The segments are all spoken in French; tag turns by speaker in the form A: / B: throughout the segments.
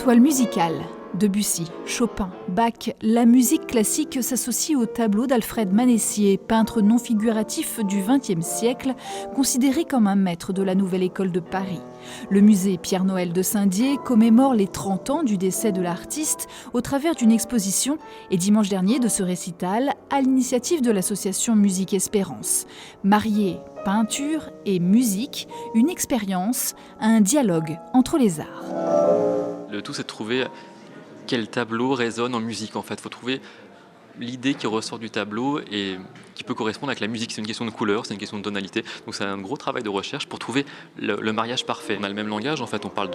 A: Toile musicale. Debussy, Chopin, Bach, la musique classique s'associe au tableau d'Alfred Manessier, peintre non figuratif du XXe siècle, considéré comme un maître de la Nouvelle École de Paris. Le musée Pierre-Noël de Saint-Dié commémore les 30 ans du décès de l'artiste au travers d'une exposition et dimanche dernier de ce récital à l'initiative de l'association Musique Espérance. Marier peinture et musique, une expérience, un dialogue entre les arts.
B: Le tout, c'est de trouver quel tableau résonne en musique, en fait. Il faut trouver l'idée qui ressort du tableau et qui peut correspondre avec la musique. C'est une question de couleur, c'est une question de tonalité. Donc c'est un gros travail de recherche pour trouver le mariage parfait. On a le même langage, en fait. On parle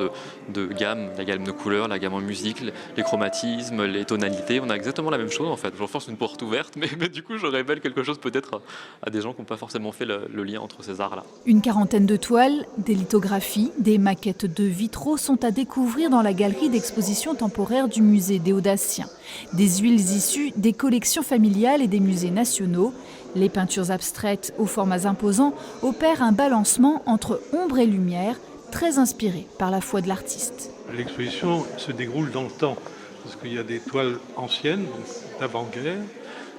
B: de gamme, la gamme de couleurs, la gamme en musique, les chromatismes, les tonalités. On a exactement la même chose, en fait. J'en force une porte ouverte, mais du coup, je révèle quelque chose peut-être à des gens qui n'ont pas forcément fait le lien entre ces arts-là.
A: Une quarantaine de toiles, des lithographies, des maquettes de vitraux sont à découvrir dans la galerie d'exposition temporaire du musée des Audaciens. Des huiles issues des collections familiales et des musées nationaux. Les peintures abstraites aux formats imposants opèrent un balancement entre ombre et lumière, très inspiré par la foi de l'artiste.
C: L'exposition se déroule dans le temps, parce qu'il y a des toiles anciennes, d'avant-guerre,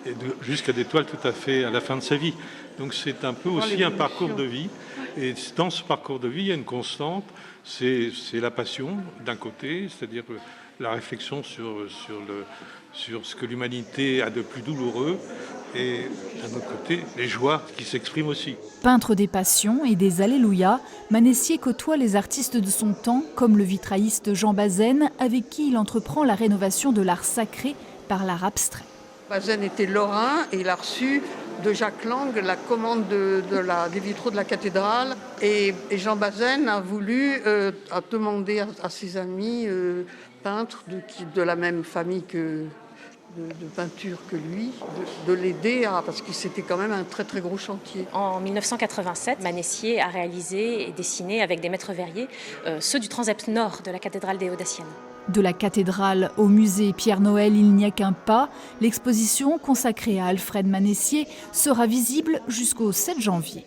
C: et jusqu'à des toiles tout à fait à la fin de sa vie. Donc c'est un peu aussi un parcours de vie. Et dans ce parcours de vie, il y a une constante, c'est la passion d'un côté, c'est-à-dire la réflexion sur ce que l'humanité a de plus douloureux, et d'un autre côté, les joies qui s'expriment aussi.
A: Peintre des passions et des alléluia, Manessier côtoie les artistes de son temps, comme le vitrailliste Jean Bazaine, avec qui il entreprend la rénovation de l'art sacré par l'art abstrait.
D: Bazaine était lorrain et il a reçu de Jacques Lang la commande des vitraux de la cathédrale. Et Jean Bazaine a voulu a demandé à ses amis peintres de la même famille de peinture que lui, de l'aider parce que c'était quand même un très très gros chantier.
E: En 1987, Manessier a réalisé et dessiné avec des maîtres verriers ceux du transept nord de la cathédrale des Audaciennes.
A: De la cathédrale au musée Pierre-Noël, il n'y a qu'un pas. L'exposition consacrée à Alfred Manessier sera visible jusqu'au 7 janvier.